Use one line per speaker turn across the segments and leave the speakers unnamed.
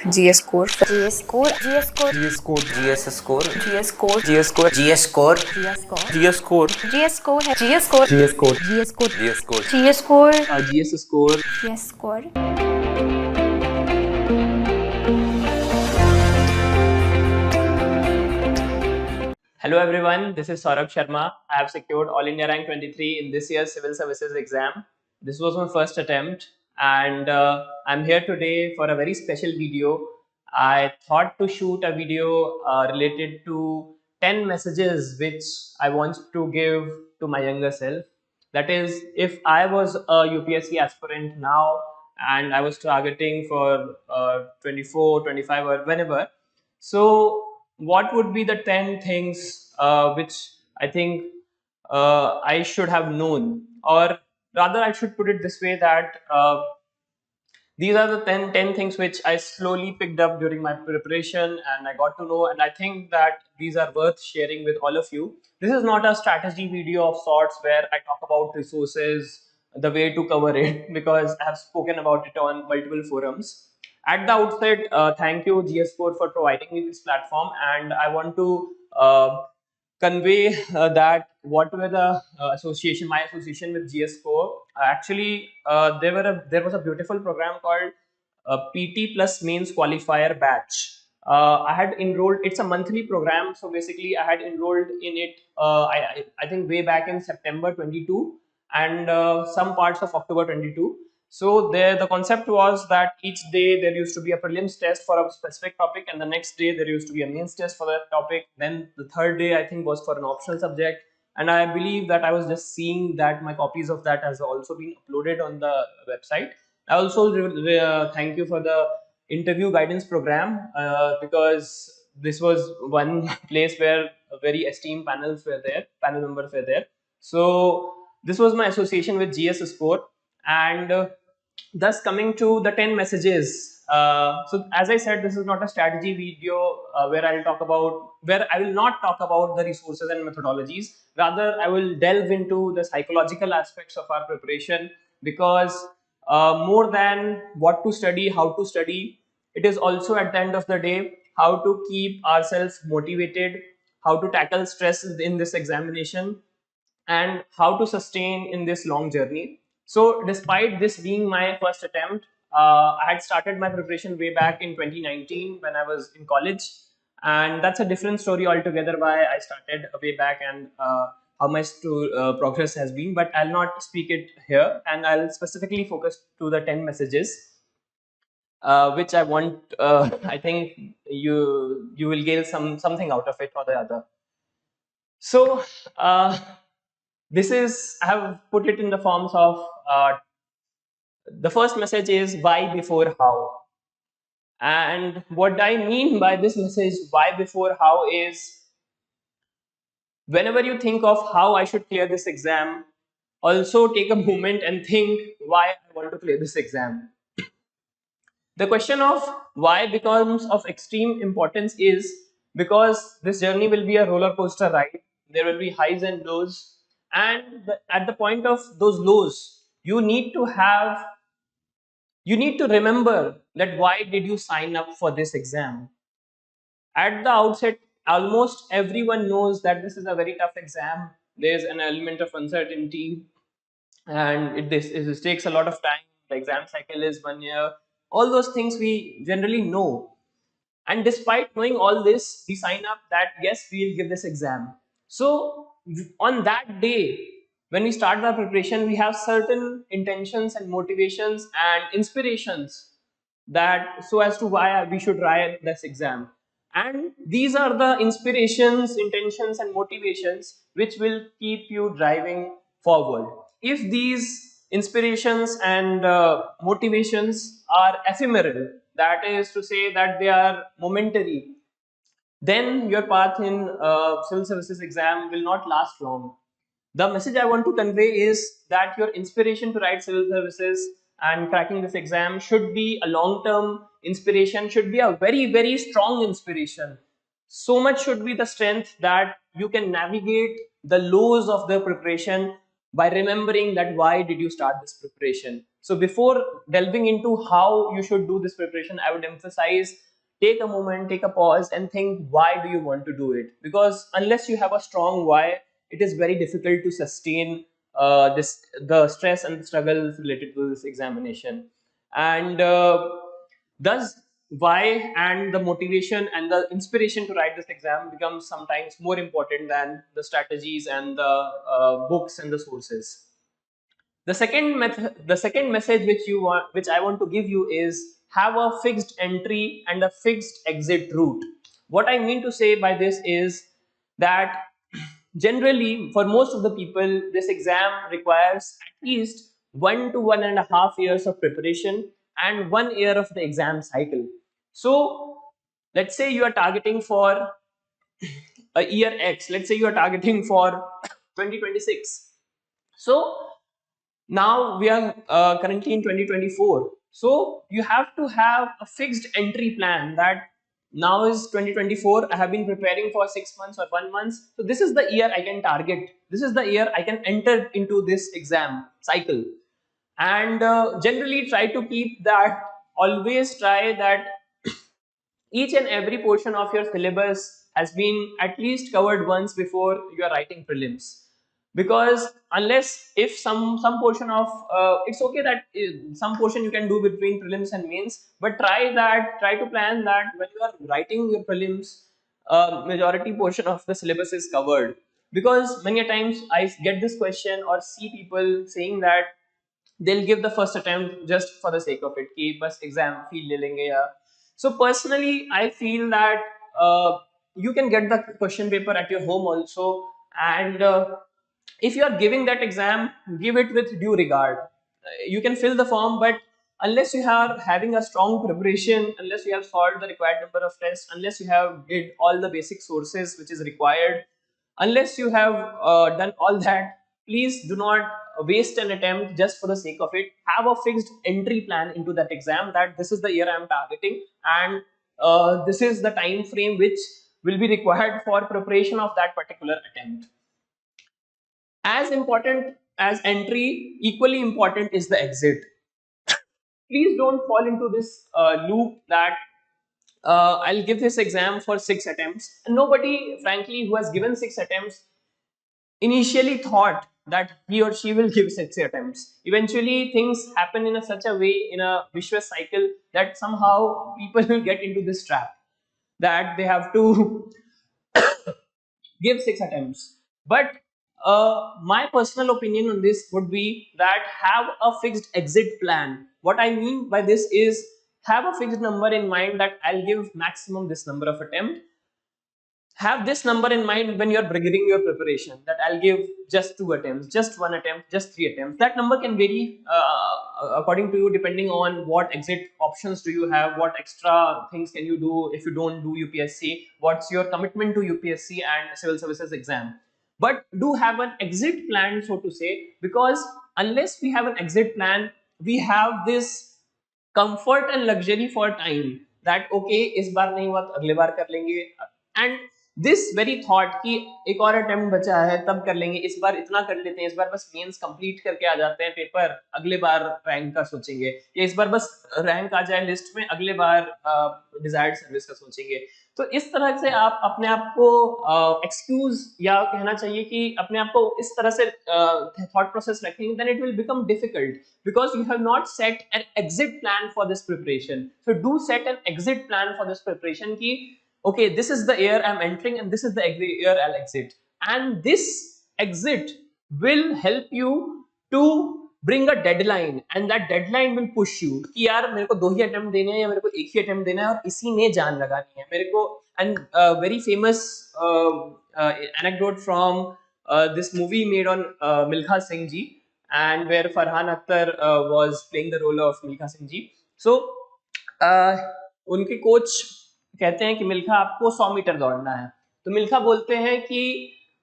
GS score.
GS score. GS score.
GS score.
GS score. GS score.
GS score.
GS score.
GS score.
GS score है. GS score.
GS score.
GS score.
GS score.
GS score.
GS score.
GS score.
Hello everyone, this is Saurabh Sharma. I have secured All India Rank 23 in this year's Civil Services exam. This was my first attempt and I'm here today for a very special video. I thought to shoot a video related to 10 messages which I want to give to my younger self. That is, if I was a UPSC aspirant now and I was targeting for 24, 25 or whenever, so what would be the 10 things which I think I should have known, or rather I should put it this way, that these are the 10 things which I slowly picked up during my preparation and I got to know, and I think that these are worth sharing with all of you. This is not a strategy video of sorts where I talk about resources, the way to cover it, because I have spoken about it on multiple forums. At the outset, thank you GS Score for providing me this platform, and I want to convey that what were the my association with GS Score. Actually, there was a beautiful program called PT plus Mains Qualifier Batch. I had enrolled. It's a monthly program, so basically I had enrolled in it. I think way back in September 22 and some parts of October 22. So there, the concept was that each day there used to be a prelims test for a specific topic, and the next day there used to be a mains test for that topic. Then the third day I think was for an optional subject, and I believe that I was just seeing that my copies of that has also been uploaded on the website. I also thank you for the interview guidance program because this was one place where very esteemed panel members were there. So this was my association with GS Score, and thus coming to the 10 messages. So as I said, this is not a strategy video where I will not talk about the resources and methodologies. Rather, I will delve into the psychological aspects of our preparation, because more than what to study, how to study, it is also at the end of the day how to keep ourselves motivated, how to tackle stress in this examination, and how to sustain in this long journey. So despite this being my first attempt, I had started my preparation way back in 2019 when I was in college, and that's a different story altogether why I started way back, and how much progress has been, but I'll not speak it here, and I'll specifically focus to the 10 messages which I want. I think you will gain something out of it or the other. So this is, I have put it in the forms of the first message is why before how. And what I mean by this message, why before how, is whenever you think of how I should clear this exam, also take a moment and think why I want to clear this exam. The question of why becomes of extreme importance is because this journey will be a roller coaster ride. There will be highs and lows, and at the point of those lows, you need to remember that why did you sign up for this exam. At the outset, almost everyone knows that this is a very tough exam. There's an element of uncertainty, and this takes a lot of time. The exam cycle is 1 year. All those things we generally know, and despite knowing all this, we sign up that yes, we'll give this exam. So on that day, when we start our preparation, we have certain intentions and motivations and inspirations, that so as to why we should write this exam. And these are the inspirations, intentions and motivations which will keep you driving forward. If these inspirations and motivations are ephemeral, that is to say that they are momentary, then your path in civil services exam will not last long. The message I want to convey is that your inspiration to write civil services and cracking this exam should be a long term inspiration, should be a very, very strong inspiration. So much should be the strength that you can navigate the lows of the preparation by remembering that why did you start this preparation. So before delving into how you should do this preparation, I would emphasize, take a moment, take a pause and think, why do you want to do it? Because unless you have a strong why, it is very difficult to sustain the stress and the struggles related to this examination. And thus why and the motivation and the inspiration to write this exam becomes sometimes more important than the strategies and the books and the sources. The second message which I want to give you is, have a fixed entry and a fixed exit route. What I mean to say by this is that generally for most of the people, this exam requires at least 1 to 1.5 years of preparation and 1 year of the exam cycle. So let's say you are targeting for a year X, let's say you are targeting for 2026. So now we are currently in 2024. So you have to have a fixed entry plan, that now is 2024, I have been preparing for 6 months or 1 month, so this is the year I can target, this is the year I can enter into this exam cycle. And generally try to keep that, always try that each and every portion of your syllabus has been at least covered once before you are writing prelims. Because unless if some portion of it's okay that some portion you can do between prelims and mains, but try to plan that when you are writing your prelims, majority portion of the syllabus is covered. Because many a times I get this question or see people saying that they'll give the first attempt just for the sake of it, कि बस exam feel ले लेंगे या. So personally I feel that you can get the question paper at your home also, and if you are giving that exam, give it with due regard. You can fill the form, but unless you are having a strong preparation, unless you have solved the required number of tests, unless you have did all the basic sources which is required, unless you have done all that, please do not waste an attempt just for the sake of it. Have a fixed entry plan into that exam, that this is the year I am targeting, and this is the time frame which will be required for preparation of that particular attempt. As important as entry, equally important is the exit. Please don't fall into this loop that I'll give this exam for 6 attempts. And nobody, frankly, who has given 6 attempts initially thought that he or she will give 6 attempts. Eventually, things happen in such a way, in a vicious cycle, that somehow people get into this trap that they have to give 6 attempts. But my personal opinion on this would be that have a fixed exit plan. What I mean by this is, have a fixed number in mind that I'll give maximum this number of attempt. Have this number in mind when you're beginning your preparation, that I'll give just 2 attempts, just 1 attempt, just 3 attempts. That number can vary according to you, depending on what exit options do you have, what extra things can you do if you don't do UPSC, what's your commitment to UPSC and civil services exam. But do have an exit plan, so to say, because unless we have an exit plan, we have this comfort and luxury for time, that okay, इस बार नहीं हुआ तो अगले बार कर लेंगे. And this very thought कि एक और अटेम्प्ट बचा है तब कर लेंगे, इस बार इतना कर लेते हैं, इस बार बस मेंस कंप्लीट करके आ जाते हैं पेपर, अगले बार रैंक का सोचेंगे, या इस बार बस रैंक आ जाए लिस्ट में, अगले बार डिजायर्ड सर्विस का सोचेंगे. तो इस तरह से आप अपने आप को एक्सक्यूज या कहना चाहिए कि अपने आप को इस तरह से थॉट प्रोसेस रखेंगे, then it will become difficult, because you have not set an exit plan for this preparation. So do set an exit plan for this preparation ki okay, this is the year I'm entering and this is the year I'll exit, and this exit will help you to bring a deadline, and that deadline will push you कि यार मेरे को 2 ही attempt देने हैं या मेरे को 1 ही attempt देना है और इसी में जान लगानी है मेरे को. And very famous anecdote from this movie made on Milkha Singh ji, and where Farhan Akhtar was playing the role of Milkha Singh ji. So उनके कोच कहते हैं कि मिल्खा आपको 100 मीटर दौड़ना है, तो मिल्खा बोलते हैं कि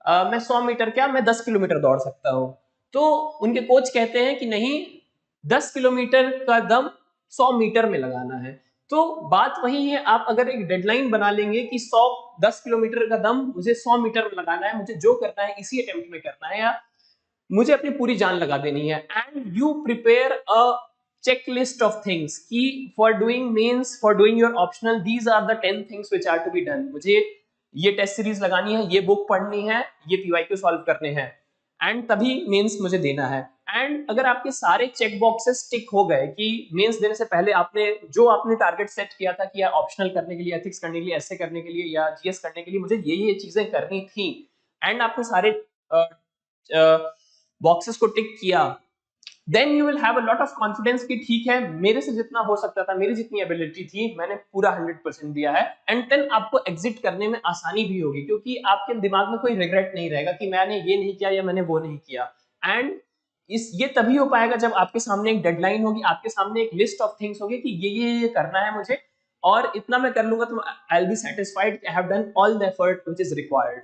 मैं 100 मीटर क्या, मैं 10 किलोमीटर दौड़ सकता हूँ. तो उनके कोच कहते हैं कि नहीं, 10 किलोमीटर का दम 100 मीटर में लगाना है. तो बात वही है, आप अगर एक डेडलाइन बना लेंगे कि 10 किलोमीटर का दम मुझे 100 मीटर में लगाना है, मुझे जो करना है इसी अटेम्प्ट में करना है, या मुझे अपनी पूरी जान लगा देनी है, and you prepare a checklist of things कि for doing mains, for doing your optional, these are the 10 things which are to be done. मुझे ये टेस्ट सीरीज लगानी है, ये बुक पढ़नी है, ये पीवाईक्यू सॉल्व करने हैं, एंड तभी मेंस मुझे देना है. एंड अगर आपके सारे चेक बॉक्सेस टिक हो गए कि मेंस देने से पहले आपने टारगेट सेट किया था कि या ऑप्शनल करने के लिए, एथिक्स करने के लिए, एसए करने के लिए या जीएस करने के लिए मुझे ये चीजें करनी थी, एंड आपने सारे बॉक्सेस को टिक किया, then you will have a lot of confidence कि ठीक है, मेरे से जितना हो सकता था, मेरी जितनी एबिलिटी थी, मैंने पूरा 100% दिया है, एंड देन आपको एग्जिट करने में आसानी भी होगी क्योंकि आपके दिमाग में कोई रिग्रेट नहीं रहेगा कि मैंने ये नहीं किया या मैंने वो नहीं किया. एंड ये तभी हो पाएगा जब आपके सामने एक डेडलाइन होगी, आपके सामने एक लिस्ट ऑफ थिंग्स होगी कि ये करना है मुझे, और इतना मैं कर लूंगा तो I will be satisfied, I have done all the effort which is required.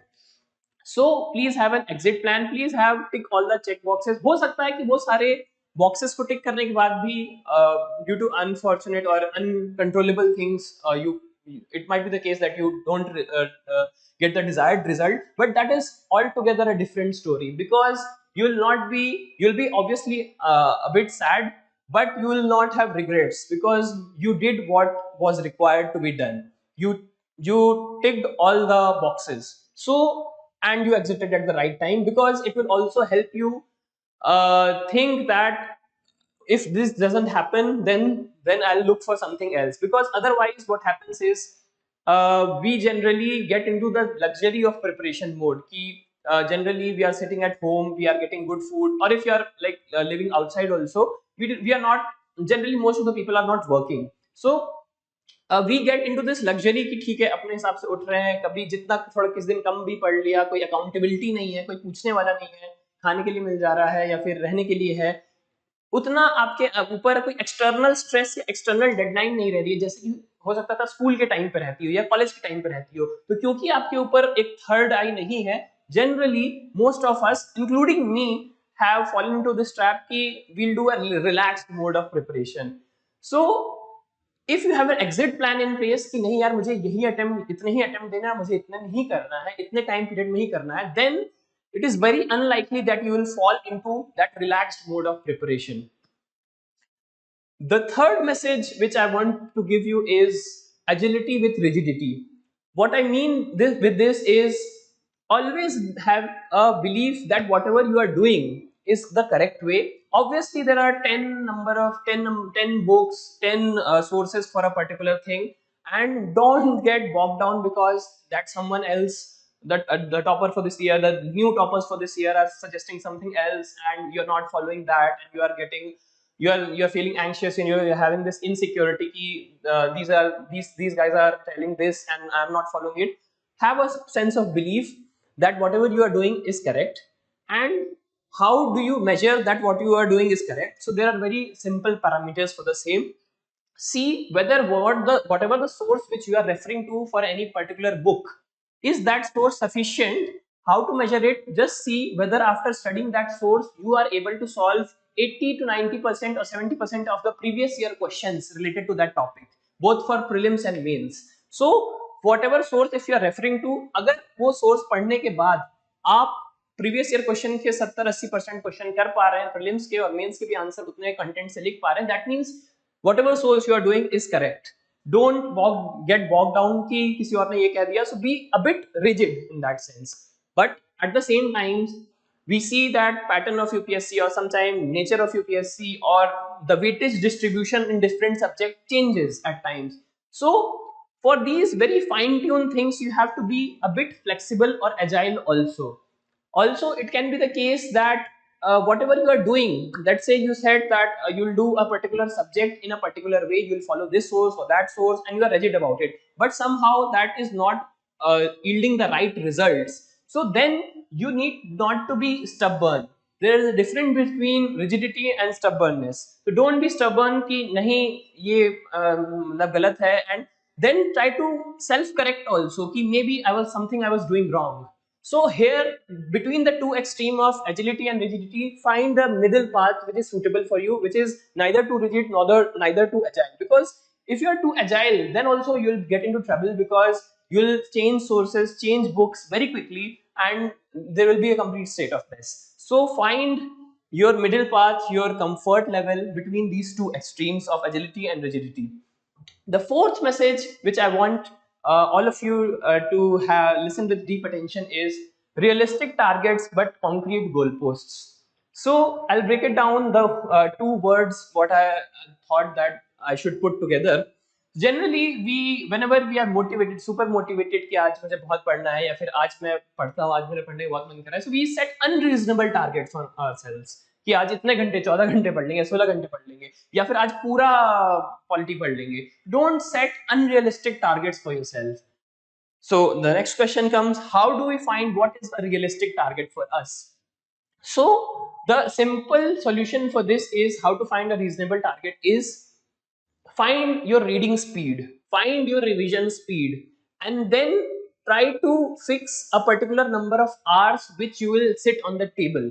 So please have an exit plan, please have tick all the check boxes. हो सकता है कि वो सारे boxes को tick करने के बाद भी due to unfortunate or uncontrollable things it might be the case that you don't get the desired result, but that is altogether a different story, because you'll be obviously a bit sad, but you will not have regrets because you did what was required to be done. You ticked all the boxes, so and you exited at the right time, because it will also help you think that if this doesn't happen, then I'll look for something else, because otherwise what happens is we generally get into the luxury of preparation mode ki generally we are sitting at home, we are getting good food, or if you are like living outside also, we are not, generally most of the people are not working, so we get into this luxury कि ठीक है, अपने हिसाब से उठ रहे हैं, कभी जितना थोड़ा किस दिन कम भी पढ़ लिया, कोई अकाउंटेबिलिटी नहीं है, कोई पूछने वाला नहीं है, खाने के लिए मिल जा रहा है या फिर रहने के लिए है, उतना आपके ऊपर कोई एक्सटर्नल स्ट्रेस या एक्सटर्नल डेडलाइन नहीं रह रही है जैसे कि हो सकता था स्कूल के टाइम पे रहती हो या कॉलेज के टाइम पे रहती हो. तो क्योंकि आपके ऊपर एक थर्ड आई नहीं है, generally most of us including me have fallen into this trap कि we'll do a relaxed mode of preparation. So if you have an exit plan in place कि नहीं यार, मुझे यही अटेम्प्ट, इतने ही अटेम्प्ट देना है, मुझे इतना नहीं करना है, इतने टाइम पीरियड में ही करना है, then it is very unlikely that you will fall into that relaxed mode of preparation. The third message which I want to give you is agility with rigidity. What I mean with this is always have a belief that whatever you are doing is the correct way. Obviously there are 10 books, 10 sources for a particular thing, and don't get bogged down because that someone else, that the topper for this year, the new toppers for this year are suggesting something else, and you're not following that, and you're feeling anxious, and you're having this insecurity ki, these guys are telling this and I'm not following it. Have a sense of belief that whatever you are doing is correct. And how do you measure that what you are doing is correct? So there are very simple parameters for the same. See whether whatever the source which you are referring to for any particular book, is that source sufficient? How to measure it? Just see whether after studying that source you are able to solve 80 to 90% or 70% of the previous year questions related to that topic, both for prelims and mains. So whatever source if you are referring to, अगर वो source पढ़ने के बाद आप previous year question के 70-80% question कर पा रहे हैं, प्रीलिम्स के और मेंस के भी आंसर उतने कंटेंट से लिख पा रहे हैं, that means whatever source you are doing is correct. Don't get bogged down कि किसी और ने ये कह दिया. So be a bit rigid in that sense. But at the same time, we see that pattern of UPSC or sometimes nature of UPSC or the weightage distribution in different subject changes at times. So for these very fine-tuned things, you have to be a bit flexible or agile also. Also, it can be the case that whatever you are doing, let's say you said that you'll do a particular subject in a particular way, you'll follow this source or that source, and you are rigid about it, but somehow that is not yielding the right results. So then you need not to be stubborn. There is a difference between rigidity and stubbornness. So don't be stubborn कि नहीं ये मतलब गलत है, and then try to self correct also कि maybe something I was doing wrong. So here, between the two extreme of agility and rigidity, find the middle path which is suitable for you, which is neither too rigid neither too agile. Because if you are too agile, then also you'll get into trouble because you'll change sources, change books very quickly, and there will be a complete state of mess. So find your middle path, your comfort level between these two extremes of agility and rigidity. The fourth message which I want all of you to have listen with deep attention is realistic targets but concrete goalposts. So I'll break it down the two words what I thought that I should put together. Generally we whenever we are motivated, super motivated कि आज मुझे बहुत पढ़ना है या फिर आज मैं पढ़ता हूँ, आज मेरे पढ़ने का बहुत मन कर रहा है, so we set unreasonable targets on ourselves कि आज इतने घंटे 14 घंटे पढ़ लेंगे, 16 घंटे पढ़ लेंगे या फिर आज पूरा पॉलिटी पढ़ लेंगे. Don't set unrealistic targets for yourself. So the next question comes, how do we find what is a realistic target for us? So the simple solution for this is how to find a reasonable target is find your reading speed, find your revision speed, and then try to fix a particular number of hours which you will sit on the table.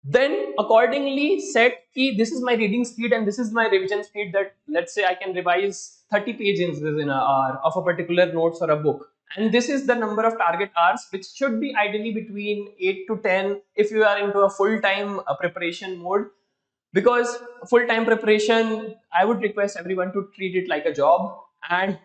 Then accordingly set ki this is my reading speed and this is my revision speed, that let's say I can revise 30 pages in an hour of a particular notes or a book, and this is the number of target hours which should be ideally between 8 to 10 if you are into a full-time preparation mode. Because full-time preparation, I would request everyone to treat it like a job, and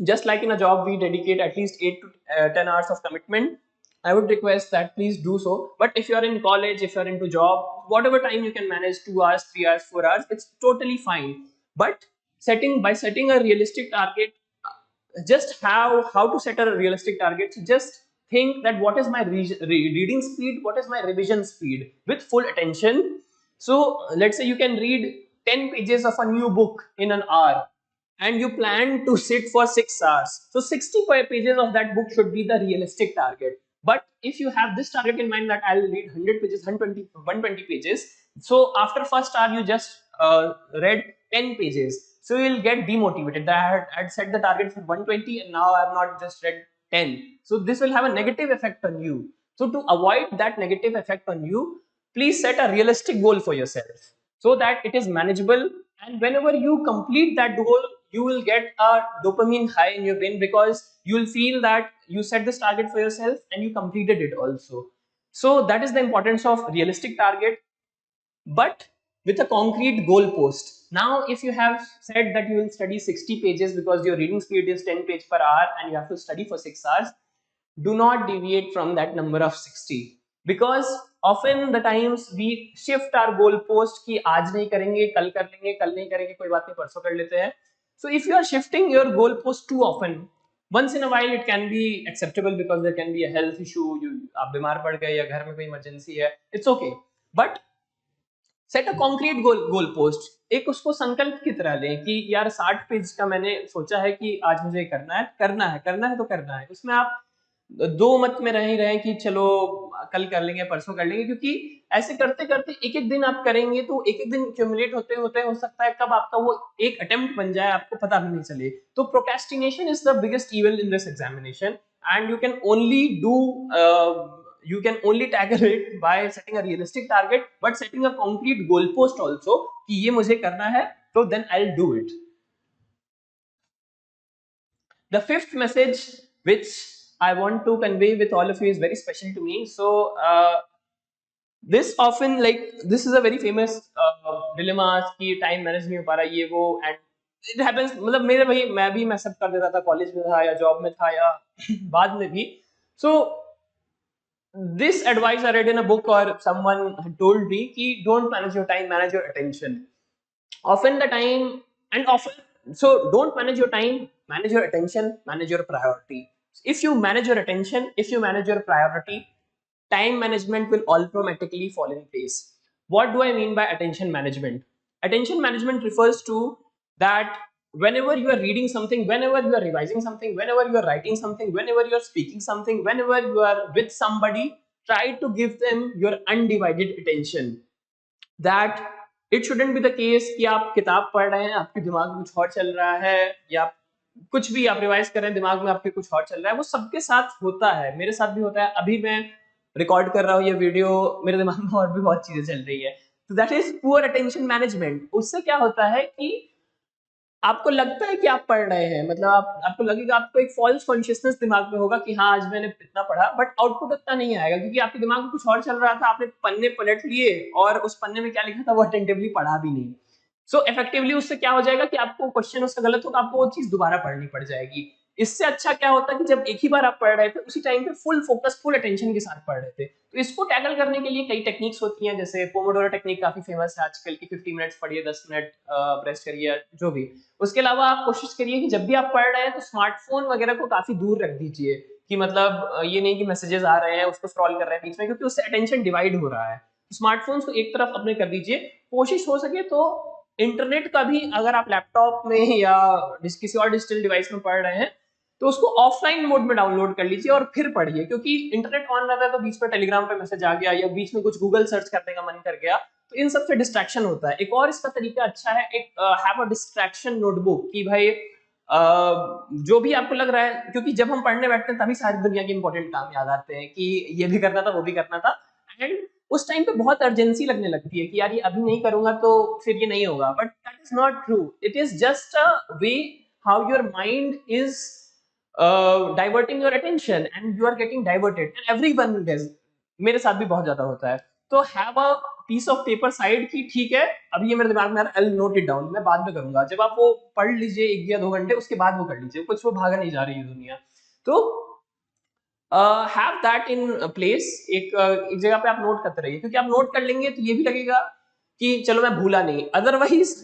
just like in a job we dedicate at least 8 to 10 hours of commitment, I would request that please do so. But if you are in college, if you are into job, whatever time you can manage, 2 hours, 3 hours, 4 hours, it's totally fine. But setting a realistic target, just how to set a realistic target. So just think that what is my reading speed, what is my revision speed with full attention. So let's say you can read 10 pages of a new book in an hour and you plan to sit for 6 hours. So 60 pages of that book should be the realistic target. But if you have this target in mind that I'll read 100 pages, 120 pages, so after first hour you just read 10 pages. So you'll get demotivated that I had set the target for 120 and now I've not just read 10. So this will have a negative effect on you. So to avoid that negative effect on you, please set a realistic goal for yourself so that it is manageable, and whenever you complete that goal you will get a dopamine high in your brain because you will feel that you set this target for yourself and you completed it also. So that is the importance of realistic target, but with a concrete goal post. Now if you have said that you will study 60 pages because your reading speed is 10 page per hour and you have to study for 6 hours, do not deviate from that number of 60, because often the times we shift our goal post कि आज नहीं करेंगे, कल कर लेंगे, कल नहीं करेंगे, कोई बात नहीं, परसों कर लेते हैं. So if you are shifting your goal post too often, once in a while it can be acceptable because there can be a health issue, आप बीमार पड़ गए या घर में कोई इमरजेंसी है, it's okay. But set a concrete goal post. एक उसको संकल्प की तरह लें कि यार 60 पेज का मैंने सोचा है कि आज मुझे करना है तो करना है. उसमें आप दो मत में रहे कि चलो कल कर लेंगे, परसों कर लेंगे, क्योंकि ऐसे करते करते एक एक दिन आप करेंगे तो एक एक दिन एक्यूमुलेट होते होते हो सकता है कब आपका वो एक अटेम्प्ट बन जाए, आपको पता भी नहीं चले. तो procrastination is the biggest evil in this examination, and you can only tackle it by setting a realistic target, but setting a concrete goal post also कि ये मुझे करना है, so then I'll do it. The fifth message which I want to convey with all of you is very special to me. So this often, like, this is a very famous dilemma कि time manage नहीं हो पा रहा ये वो, and it happens, मतलब मेरे भाई मैं भी मैस अप कर देता था, कॉलेज में था या जॉब में था या बाद में भी. So this advice I read in a book or someone had told me कि don't manage your time, manage your attention. Often the time and often, so don't manage your time, manage your attention, manage your priority. If you manage your attention, if you manage your priority, time management will automatically fall in place. What do I mean by attention management? Attention management refers to that whenever you are reading something, whenever you are revising something, whenever you are writing something, whenever you are speaking something, whenever you are with somebody, try to give them your undivided attention. That it shouldn't be the case कि आप किताब पढ़ रहे हैं, आपके दिमाग में कुछ और चल रहा है, या कुछ भी आप रिवाइज कर रहे हैं, दिमाग में आपके कुछ और चल रहा है. वो सबके साथ होता है, मेरे साथ भी होता है. अभी मैं रिकॉर्ड कर रहा हूँ ये वीडियो, मेरे दिमाग में और भी बहुत चीजें चल रही है. तो that is poor attention management. उससे क्या होता है कि आपको लगता है कि आप पढ़ रहे हैं, मतलब आपको लगेगा, आपको एक फॉल्स कॉन्शियसनेस दिमाग में होगा कि हाँ आज मैंने इतना पढ़ा, बट आउटपुट उतना नहीं आएगा क्योंकि आपके दिमाग में कुछ और चल रहा था, आपने पन्ने पलट लिए और उस पन्ने में क्या लिखा था वो अटेंटिवली पढ़ा भी नहीं। सो इफेक्टिवली उससे क्या हो जाएगा कि आपको क्वेश्चन उसका गलत होगा, आपको वो चीज दोबारा पढ़नी पड़ जाएगी। इससे अच्छा क्या होता है कि जब एक ही बार आप पढ़ रहे थे उसी टाइम पे फुल फोकस फुल अटेंशन के साथ पढ़ रहे थे। तो इसको टैकल करने के लिए कई टेक्निक्स होती हैं, जैसे पोमोडोरो टेक्निक काफी फेमस है आजकल की, 50 मिनट्स पढ़िए, 10 मिनट रेस्ट करिए, जो भी। उसके अलावा आप कोशिश करिए कि जब भी आप पढ़ रहे हैं तो स्मार्टफोन वगैरह को काफी दूर रख दीजिए, कि मतलब ये नहीं कि मैसेजेस आ रहे हैं उसको स्क्रॉल कर रहे हैं बीच में, क्योंकि उससे अटेंशन डिवाइड हो रहा है। स्मार्टफोन्स को एक तरफ अपने कर दीजिए। कोशिश हो सके तो इंटरनेट का भी, अगर आप लैपटॉप में या किसी और डिजिटल डिवाइस में पढ़ रहे हैं तो उसको ऑफलाइन मोड में डाउनलोड कर लीजिए और फिर पढ़िए, क्योंकि इंटरनेट ऑन रहता है तो बीच में टेलीग्राम पे मैसेज आ गया या बीच में कुछ गूगल सर्च करने का मन कर गया, तो इन सब से डिस्ट्रैक्शन होता है। एक और इसका तरीका अच्छा है, एक हैव अ डिस्ट्रैक्शन नोटबुक, कि भाई जो भी आपको लग रहा है, क्योंकि जब हम पढ़ने बैठते हैं तभी सारी दुनिया के इंपॉर्टेंट काम याद आते हैं कि ये भी करना था वो भी करना था, एंड उस टाइम पे बहुत अर्जेंसी लगने लगती है कि यार ये अभी नहीं करूंगा तो फिर ये नहीं होगा, but that is not true. It is just a way how your mind is diverting your attention and you are getting diverted, and everyone does, मेरे साथ भी बहुत ज्यादा होता है। तो have a piece of paper side की, ठीक है अभी ये मेरे दिमाग में आ रहा है, I will note it down, मैं बाद में करूंगा। जब आप वो पढ़ लीजिए 1 या 2 घंटे, उसके बाद वो कर लीजिए, कुछ वो भागा नहीं जा रही है दुनिया। तो हैव दैट इन प्लेस, एक जगह पे आप नोट करते रहिए, क्योंकि आप नोट कर लेंगे तो ये भी लगेगा कि चलो मैं भूला नहीं, अदरवाइज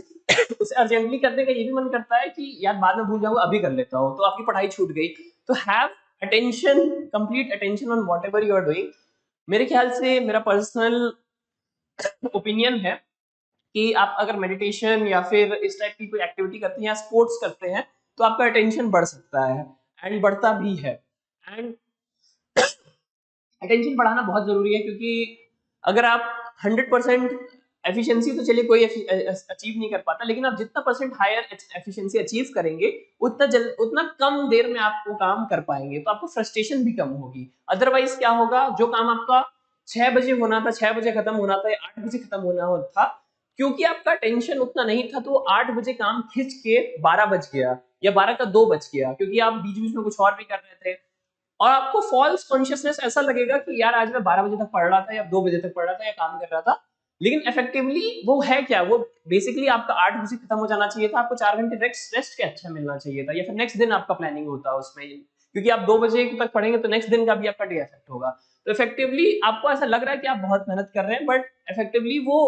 उसे अर्जेंटली करने का ये भी मन करता है कि यार बाद में भूल जाऊंगा अभी कर लेता हूँ, तो आपकी पढ़ाई छूट गई। तो have attention, complete attention on whatever you are doing. मेरे ख्याल से, मेरा पर्सनल ओपिनियन है कि आप अगर मेडिटेशन या फिर इस टाइप की कोई एक्टिविटी करते हैं या स्पोर्ट्स करते हैं तो आपका अटेंशन बढ़ सकता है, एंड बढ़ता भी है। एंड अटेंशन बढ़ाना बहुत जरूरी है, क्योंकि अगर आप 100% एफिशिएंसी, तो चलिए कोई अचीव नहीं कर पाता, लेकिन आप जितना परसेंट हायर एफिशिएंसी अचीव करेंगे उतना कम देर में आप वो काम कर पाएंगे, तो आपको फ्रस्ट्रेशन भी कम होगी। अदरवाइज क्या होगा, जो काम आपका 6 बजे होना था, 6 बजे खत्म होना था या 8 बजे खत्म होना था, क्योंकि आपका टेंशन उतना नहीं था, तो 8 बजे काम खिंच के 12 बज गया या 12 का 2 बज गया, क्योंकि आप बीच बीच में कुछ और भी कर रहे थे। और आपको फॉल्स कॉन्शियसनेस ऐसा लगेगा कि यार आज मैं 12 बजे तक पढ़ रहा था या 2 बजे तक पढ़ रहा था या काम कर रहा था, लेकिन इफेक्टिवली वो है क्या, वो बेसिकली आपका 8 बजे खत्म हो जाना चाहिए था, आपको 4 घंटे रेस्ट के अच्छा मिलना चाहिए था, या फिर नेक्स्ट दिन आपका प्लानिंग होता है उसमें, क्योंकि आप 2 बजे तक पढ़ेंगे तो नेक्स्ट दिन का भी आपका डे इफेक्ट होगा। तो इफेक्टिवली आपको ऐसा लग रहा है कि आप बहुत मेहनत कर रहे हैं, बट इफेक्टिवली वो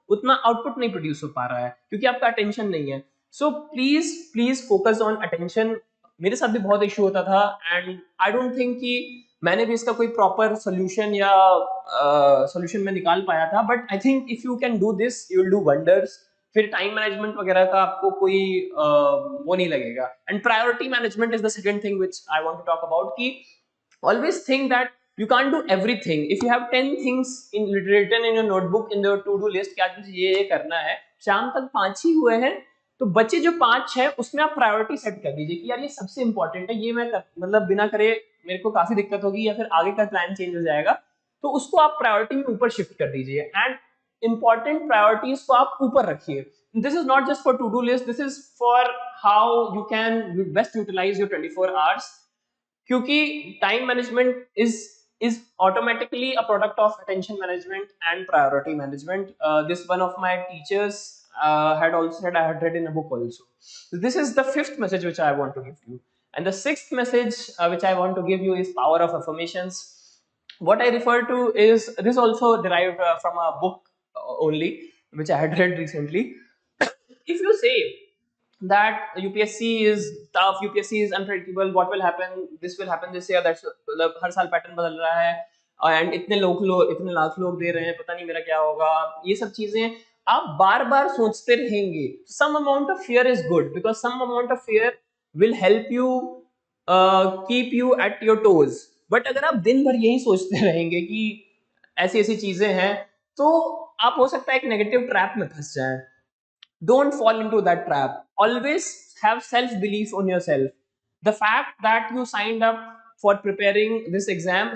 उतना आउटपुट नहीं प्रोड्यूस हो पा रहा है, क्योंकि आपका अटेंशन नहीं है। So please please focus on attention. मेरे साथ भी बहुत इशू होता था, एंड आई डोंट थिंक कि मैंने भी इसका कोई प्रॉपर सोल्यूशन या सोल्यूशन में निकाल पाया था, but I think if you can do this you will do wonders. फिर टाइम मैनेजमेंट वगैरह का आपको कोई वो नहीं लगेगा, and priority management is the second thing which I want to talk about, कि always think that you can't do everything. If you have 10 things written in your notebook in your to do list कि आज मुझे ये करना है, शाम तक 5 ही हुए हैं, तो बचे जो 5 है उसमें आप प्रायोरिटी सेट कर दीजिए कि यार ये सबसे इंपॉर्टेंट है, ये मैं मतलब बिना करे मेरे को काफी दिक्कत होगी या फिर आगे का प्लान चेंज हो जाएगा, तो उसको आप प्रायोरिटी में ऊपर शिफ्ट कर दीजिए, एंड इंपॉर्टेंट प्रायोरिटीज को आप ऊपर रखिए। This is not just for to do list, this is for how you can best utilise your 24 hours, क्योंकि time management is automatically a product of attention management and priority management. This one of my teachers had also said, I had read in a book also. So this is the 5th message which I want to give you, and the 6th message which I want to give you is power of affirmations. What I refer to is, this also derived from a book only which I had read recently. If you say that UPSC is tough, UPSC is unpredictable, what will happen, this will happen this year, that's मतलब हर साल pattern बदल रहा है, and इतने लाख लोग दे रहे हैं, पता नहीं मेरा क्या होगा, ये सब चीजें आप बार बार सोचते रहेंगे। Some amount of fear is good, because some amount of fear will help you keep you at your toes, but अगर आप दिन भर यही सोचते रहेंगे कि ऐसी ऐसी चीजें हैं, तो आप हो सकता है एक नेगेटिव ट्रैप में फंस जाएं। Don't fall into that trap. Always have self-belief on yourself. The fact that you signed up for preparing this exam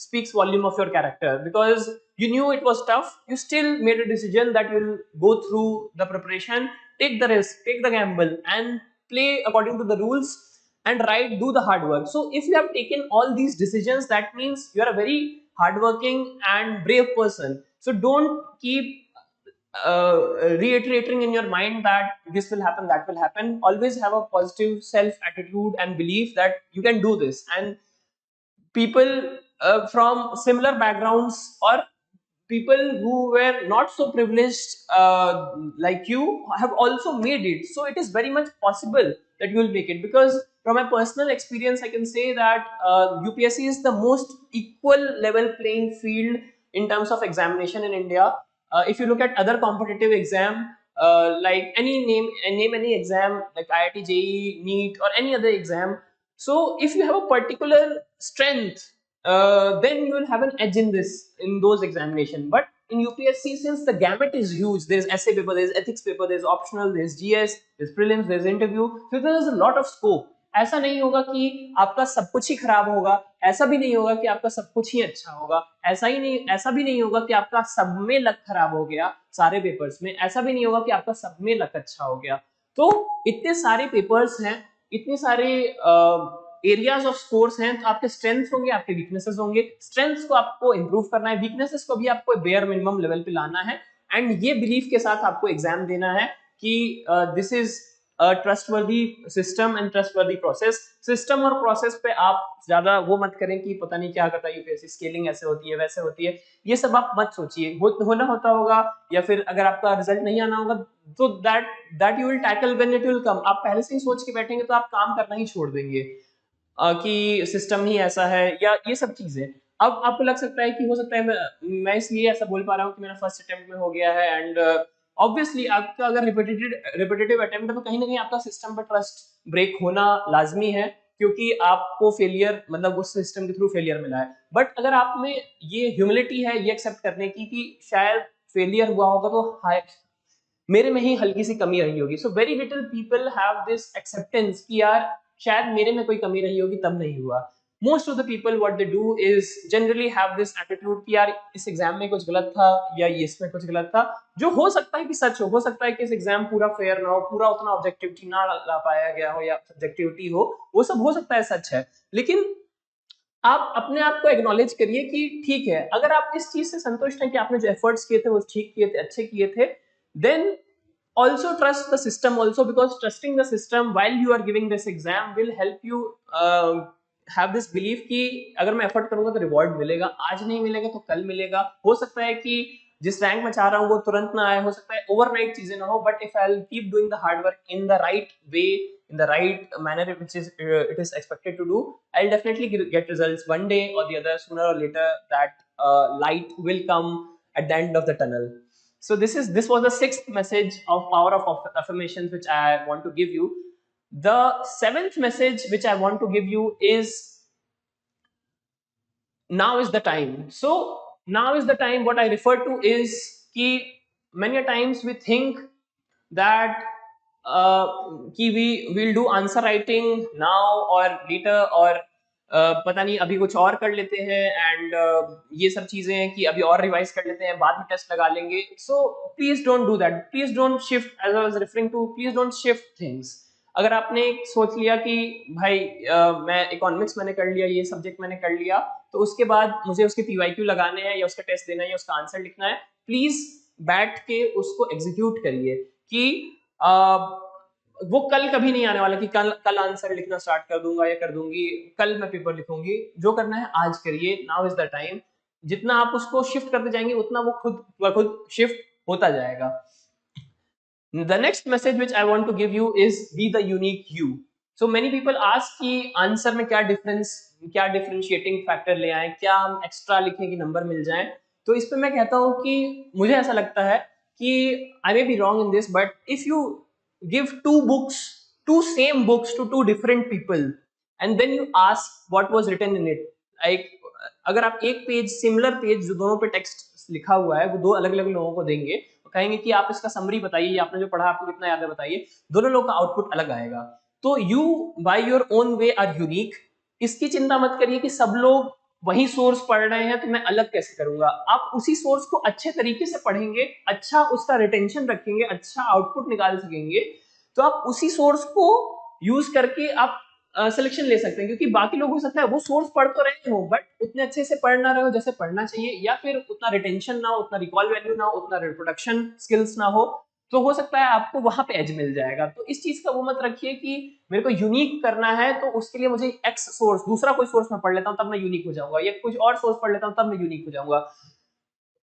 speaks volume of your character, because you knew it was tough. You still made a decision that you'll go through the preparation take the risk, take the gamble, and play according to the rules, and do the hard work. So if you have taken all these decisions, that means you are a very hardworking and brave person. So don't keep reiterating in your mind that this will happen, that will happen. Always have a positive self attitude and belief that you can do this. And people from similar backgrounds, or people who were not so privileged like you, have also made it. So it is very much possible that you will make it, because from my personal experience I can say that UPSC is the most equal level playing field in terms of examination in India. If you look at other competitive exam, like name any exam like IIT, JEE, NEET, or any other exam. So if you have a particular strength, then you will have an edge in those examination. But in UPSC, since the gamut is huge, there's essay paper, there's ethics paper, there's optional, there's GS, there's prelims, there's interview, so there's a lot of scope. ऐसा नहीं होगा कि आपका सब कुछ ही खराब होगा, ऐसा भी नहीं होगा कि आपका सब कुछ ही अच्छा होगा, ऐसा भी नहीं होगा कि आपका सब में लक खराब हो गया सारे पेपर्स में, ऐसा भी नहीं होगा कि आपका सब में लक अच्छा हो गया. तो इतने सारे पेपर्स हैं, इतने सारे एरियाज ऑफ स्कोर्स हैं, तो आपके स्ट्रेंथ्स होंगे, आपके वीकनेसेस होंगे. स्ट्रेंथ्स को आपको इंप्रूव करना है, वीकनेसेस को भी आपको बेयर मिनिमम लेवल पे लाना है, एंड ये बिलीफ के साथ आपको एग्जाम देना है कि this is trustworthy system and trustworthy process. System और प्रोसेस पे आप ज्यादा वो मत करें कि पता नहीं क्या करता है यूपीएससी, स्केलिंग ऐसे होती है वैसे होती है, ये सब आप मत सोचिए. होना होता होगा, या फिर अगर आपका रिजल्ट नहीं आना होगा तो that you will tackle when it will come. आप पहले से ही सोच के बैठेंगे तो आप काम करना ही छोड़ देंगे कि सिस्टम ही ऐसा है या ये सब चीजें. अब आपको लग सकता है कि हो सकता है मैं इसलिए ऐसा बोल पा रहा हूँ कि मेरा फर्स्ट अटेम्प्ट में हो गया है, एंड ऑब्वियसली आपका अगर रिपीटेटिव अटेम्प्ट है तो कहीं ना कहीं आपका सिस्टम पर ट्रस्ट ब्रेक होना लाजमी है, क्योंकि आपको फेलियर मतलब उस सिस्टम के थ्रू फेलियर मिला है. बट अगर आप में ये ह्यूमिलिटी है ये एक्सेप्ट करने की कि शायद फेलियर हुआ होगा तो मेरे में ही हल्की सी कमी रही होगी. So very little people have this acceptance कि यार शायद मेरे में कोई कमी रही होगी तब नहीं हुआ. Most of the people what they do is generally have this attitude कि यार इस एग्जाम में कुछ गलत था या इसमें कुछ गलत था, जो हो सकता है कि सच हो सकता है कि इस एग्जाम पूरा फेयर ना हो, पूरा उतना ऑब्जेक्टिविटी ना ला पाया गया हो या सब्जेक्टिविटी हो, वो सब हो सकता है सच है. लेकिन आप अपने आप को एक्नॉलेज करिए कि ठीक है, अगर आप इस चीज से संतुष्ट हैं कि आपने जो एफर्ट्स किए थे वो ठीक किए थे, अच्छे किए थे, then also trust the system also, because trusting the system while you are giving this exam will help you have this belief कि अगर मैं एफर्ट करूंगा तो रिवॉर्ड मिलेगा, आज नहीं मिलेगा तो कल मिलेगा. हो सकता है कि जिस रैंक में चाह रहा हूँ वो तुरंत ना आए, हो सकता है ओवरनाइट चीजें ना हो, but if I will keep doing the hard work in the right way, in the right manner which is it is expected to do, I'll definitely get results one day or the other. Sooner or later that light will come at the end of the tunnel. So this was the 6th message of power of affirmations which I want to give you. The 7th message which I want to give you is now is the time. So now is the time. What I refer to is कि many a times we think that कि we will do answer writing now or later, और पता नहीं अभी कुछ और कर लेते हैं, एंड ये सब चीजें हैं कि अभी और रिवाइज कर लेते हैं, बाद में टेस्ट लगा लेंगे. So please don't do that, please don't shift, as I was referring to, please don't shift things. अगर आपने सोच लिया कि भाई मैं इकोनॉमिक्स मैंने कर लिया, ये सब्जेक्ट मैंने कर लिया, तो उसके बाद मुझे उसके पीवाईक्यू लगाने हैं या उसका टेस्ट देना है या उसका आंसर लिखना है, प्लीज बैठ के उसको एग्जीक्यूट करिए. कि वो कल कभी नहीं आने वाला कि कल आंसर लिखना स्टार्ट कर दूंगा या कर दूंगी, कल मैं पेपर लिखूंगी. जो करना है आज करिए, नाउ इज द टाइम. जितना आप उसको शिफ्ट करते जाएंगे उतना वो खुद शिफ्ट होता जाएगा. The next message which I want to give you is be the unique you. So many people ask कि आंसर में क्या डिफरेंशिएटिंग फैक्टर ले आए, क्या हम एक्स्ट्रा लिखें कि नंबर मिल जाए. तो इस पे मैं कहता हूँ कि मुझे ऐसा लगता है कि I may be wrong in this, but if you give two same books to two different people and then you ask what was written in it, like अगर आप एक पेज सिमिलर पेज जो दोनों पे टेक्स्ट लिखा हुआ है वो दो अलग अलग लोगों को देंगे, तो कहेंगे कि आप इसका समरी बताइए या आपने जो पढ़ा आपको कितना याद है बताइए, दोनों लोगों का आउटपुट अलग आएगा. तो you by your own way are unique. इसकी चिंता मत करिए कि सब लोग वही सोर्स पढ़ रहे हैं तो मैं अलग कैसे करूंगा। आप उसी सोर्स को अच्छे तरीके से पढ़ेंगे, अच्छा उसका रिटेंशन रखेंगे, अच्छा आउटपुट निकाल सकेंगे, तो आप उसी सोर्स को यूज करके आप सिलेक्शन ले सकते हैं। क्योंकि बाकी लोग हो सकता है वो सोर्स पढ़ तो रहे हो बट उतने अच्छे से पढ़ ना रहे हो जैसे पढ़ना चाहिए, या फिर उतना रिटेंशन ना हो, उतना रिकॉल वैल्यू ना हो, उतना रिप्रोडक्शन स्किल्स ना हो, तो हो सकता है आपको वहां पे एज मिल जाएगा। तो इस चीज का वो मत रखिए कि मेरे को यूनिक करना है तो उसके लिए मुझे एक्स सोर्स, दूसरा कोई सोर्स मैं पढ़ लेता हूँ तब मैं यूनिक हो जाऊंगा, या कुछ और सोर्स पढ़ लेता हूँ तब मैं यूनिक हो जाऊंगा।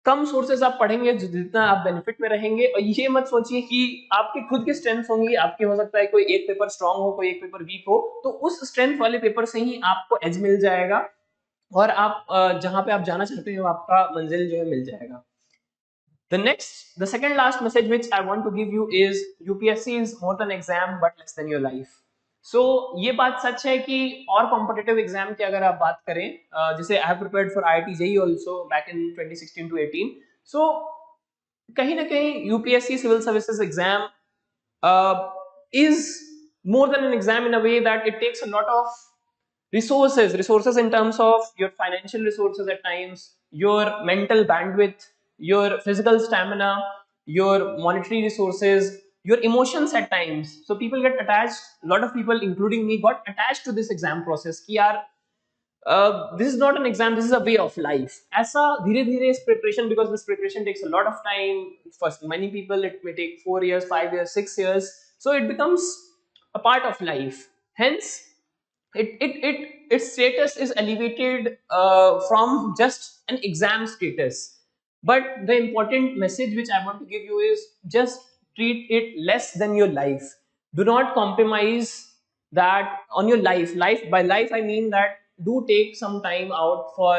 कम सोर्सेज आप पढ़ेंगे जितना आप बेनिफिट में रहेंगे, और ये मत सोचिए कि आपकी खुद की स्ट्रेंथ होंगी, आपके हो सकता है कोई एक पेपर स्ट्रांग हो, कोई एक पेपर वीक हो, तो उस स्ट्रेंथ वाले पेपर से ही आपको एज मिल जाएगा और आप जहां पे आप जाना चाहते हो आपका मंजिल जो है मिल जाएगा। The second last message which I want to give you is UPSC is more than exam but less than your life. So ये बात सच है कि और कॉम्पिटिटिव एग्जाम की अगर आप बात करें, जैसे I have prepared for IIT JEE also back in 2016 to 18, so कहीं ना कहीं UPSC civil services exam is more than an exam in a way that it takes a lot of resources in terms of your financial resources at times, your mental bandwidth, your physical stamina, your monetary resources, your emotions at times. So people get attached, a lot of people including me got attached to this exam process कि यार this is not an exam, this is a way of life. ऐसा धीरे धीरे इस preparation, because this preparation takes a lot of time, for many people it may take 4 years, 5 years, 6 years, so it becomes a part of life. Hence its status is elevated from just an exam status. But the important message which I want to give you is just treat it less than your life. Do not compromise that on your life. By life I mean that do take some time out for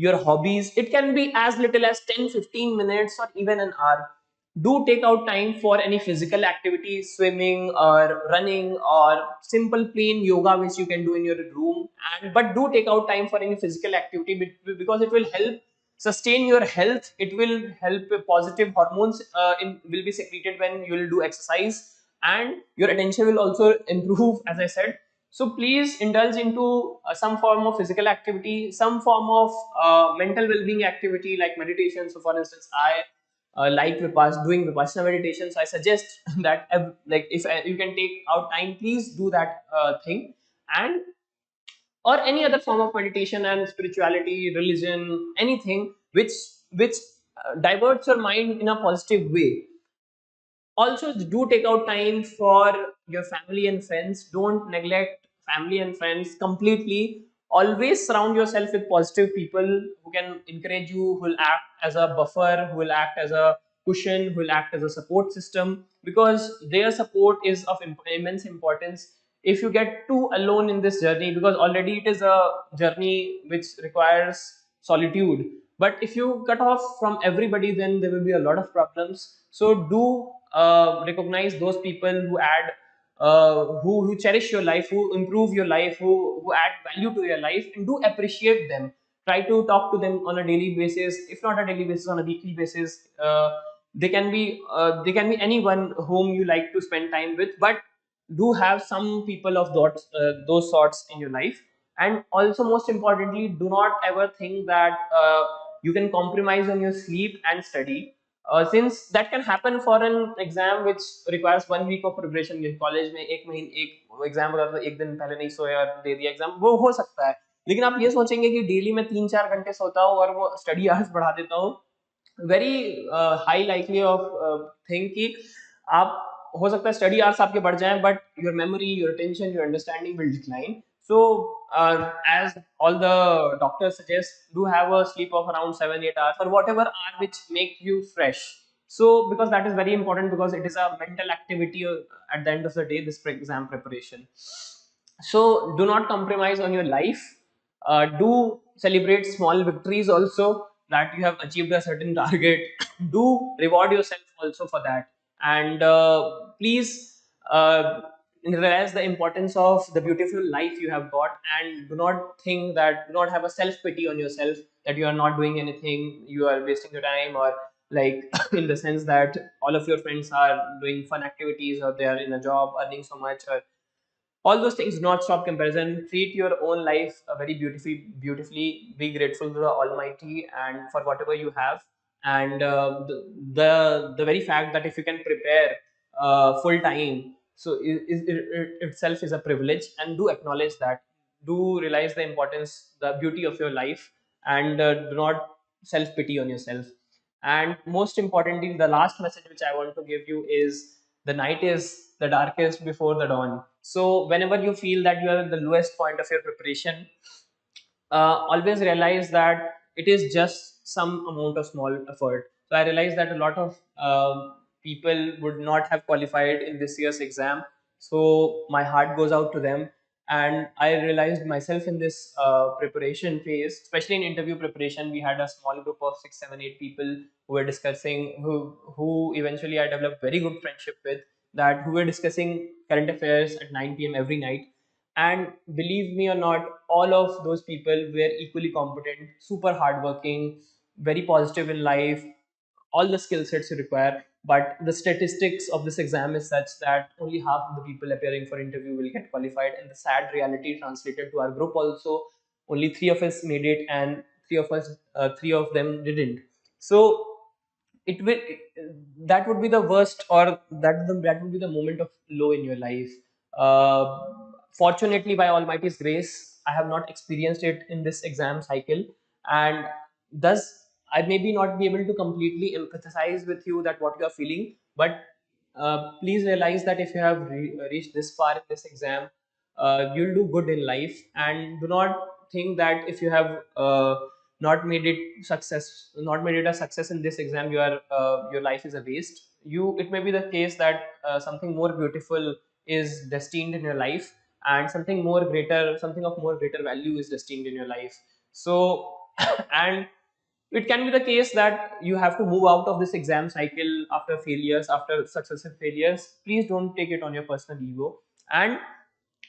your hobbies. It can be as little as 10-15 minutes or even an hour. Do take out time for any physical activity, swimming or running or simple plain yoga which you can do in your room. And but do take out time for any physical activity because it will help sustain your health. It will help positive hormones will be secreted when you will do exercise, and your attention will also improve, as I said. So please indulge into some form of physical activity, some form of mental well-being activity like meditation. So for instance, I like doing Vipassana meditation. So I suggest that like if you can take out time, please do that thing. And or any other form of meditation and spirituality, religion, anything which diverts your mind in a positive way. Also do take out time for your family and friends. Don't neglect family and friends completely. Always surround yourself with positive people who can encourage you, who will act as a buffer, who will act as a cushion, who will act as a support system, because their support is of immense importance. If you get too alone in this journey, because already it is a journey which requires solitude, but if you cut off from everybody then there will be a lot of problems. So do recognize those people who add who cherish your life, who improve your life, who add value to your life, and do appreciate them. Try to talk to them on a daily basis, if not a daily basis, on a weekly basis. They can be anyone whom you like to spend time with, but do have some people of those sorts in your life. And also most importantly, do not ever think that you can compromise on your sleep and study, since that can happen for an exam which requires 1 week of preparation. ये college में एक महीने एक exam होता है तो एक दिन पहले नहीं सोया और दे दिया एग्जाम, वो हो सकता है। लेकिन आप ये सोचेंगे कि डेली मैं 3-4 घंटे सोता हूँ और वो स्टडी आवर्स बढ़ा देता हूँ, very high likely of thing कि आप हो सकता है स्टडी आवर्स आपके बढ़ जाएं but your memory, your attention, your understanding will decline. So as all the doctors suggest, do have a sleep of around 7-8 hours or whatever hour which make you fresh. So because that is very important, because it is a mental activity at the end of the day, this exam preparation. So do not compromise on your life. Do celebrate small victories also, that you have achieved a certain target. Do reward yourself also for that. And please realize the importance of the beautiful life you have got, and do not think that, do not have a self pity on yourself that you are not doing anything, you are wasting your time, or like in the sense that all of your friends are doing fun activities or they are in a job earning so much, or all those things do not stop comparison. Treat your own life very beautifully. Be grateful to the Almighty and for whatever you have. And the very fact that if you can prepare full time, so it itself is a privilege. And do acknowledge that. Do realize the importance, the beauty of your life, and do not self pity on yourself. And most importantly, the last message which I want to give you is the night is the darkest before the dawn. So whenever you feel that you are at the lowest point of your preparation, always realize that it is just some amount of small effort. So I realized that a lot of people would not have qualified in this year's exam. So my heart goes out to them. And I realized myself in this preparation phase, especially in interview preparation, we had a small group of 6, 7, 8 people who were discussing, who eventually I developed very good friendship with, that who were discussing current affairs at 9 p.m. every night. And believe me or not, all of those people were equally competent, super hardworking, very positive in life, all the skill sets you require. But the statistics of this exam is such that only half of the people appearing for interview will get qualified. And the sad reality translated to our group also, only three of us made it, and three of them didn't. So it will that would be the worst, or that would be the moment of low in your life. uh, Fortunately, by Almighty's grace, I have not experienced it in this exam cycle. And thus I maybe not be able to completely empathize with you that what you are feeling. But please realize that if you have reached this far in this exam, you'll do good in life. And do not think that if you have not made it not made it a success in this exam, your life is a waste. It may be the case that something more beautiful is destined in your life, and something of more greater value is destined in your life. So and it can be the case that you have to move out of this exam cycle after failures, after successive failures. Please don't take it on your personal ego. And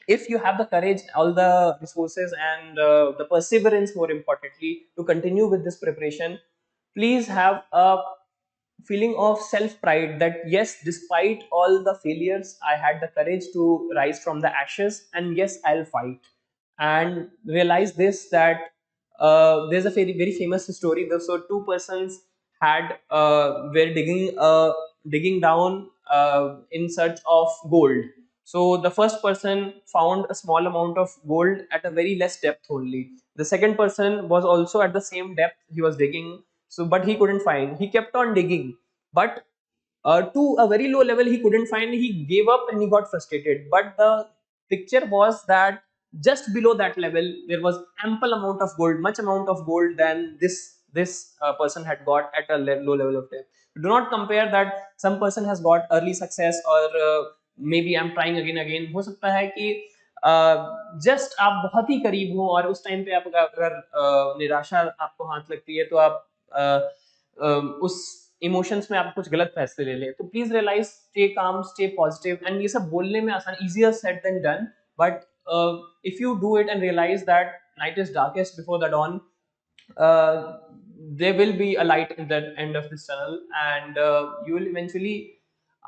if you have the courage, all the resources, and the perseverance, more importantly, to continue with this preparation, please have a feeling of self pride that yes, despite all the failures, I had the courage to rise from the ashes, and yes, I'll fight. And realize this, that there's a very famous story. So two persons had were digging down in search of gold. So the first person found a small amount of gold at a very less depth only. The second person was also at the same depth he was digging, so but he couldn't find. He kept on digging, but to a very low level he couldn't find. He gave up and he got frustrated. But the picture was that just below that level there was ample amount of gold, much amount of gold than this person had got at a low level of depth. Do not compare that some person has got early success, or maybe I'm trying again. हो सकता है कि just आप बहुत ही करीब हो, और उस टाइम पे आप अगर निराशा आपको हाथ लगती है, तो आप उस इमोशंस में आप कुछ गलत फैसले ले लें। तो please realise, stay calm, stay positive. And ये सब बोलने में आसान, easier said than done, but if you do it and realise that night is darkest before the dawn, there will be a light in the end of this tunnel. And you will eventually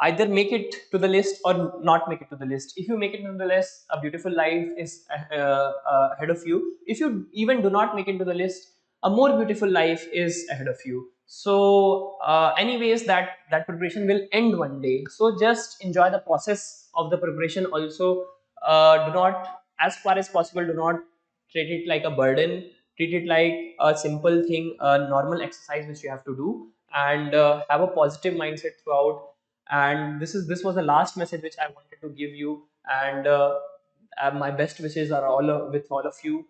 either make it to the list or not make it to the list. If you make it to the list, a beautiful life is ahead of you. If you even do not make it to the list, a more beautiful life is ahead of you. So anyways, that preparation will end one day, so just enjoy the process of the preparation also. Do not, as far as possible, do not treat it like a burden. Treat it like a simple thing, a normal exercise which you have to do. And have a positive mindset throughout. And this was the last message which I wanted to give you. And my best wishes are all with all of you.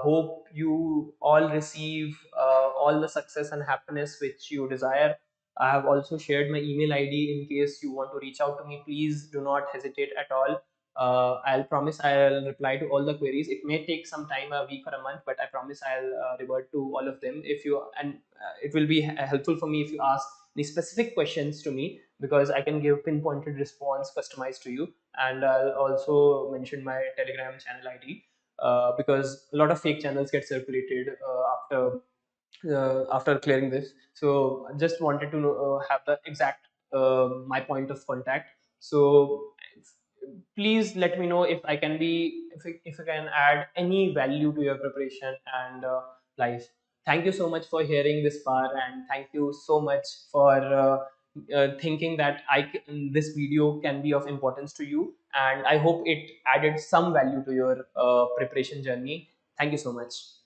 Hope you all receive all the success and happiness which you desire. I have also shared my email ID in case you want to reach out to me. Please do not hesitate at all. I'll promise I'll reply to all the queries. It may take some time, a week or a month, but I promise I'll revert to all of them. If you and It will be helpful for me if you ask any specific questions to me, because I can give pinpointed response customized to you. And I'll also mention my Telegram channel ID, because a lot of fake channels get circulated after clearing this. So I just wanted to know, have the exact my point of contact. So please let me know if I can be, if I can add any value to your preparation and life. Thank you so much for hearing this far, and thank you so much for thinking that this video can be of importance to you, and I hope it added some value to your preparation journey. Thank you so much.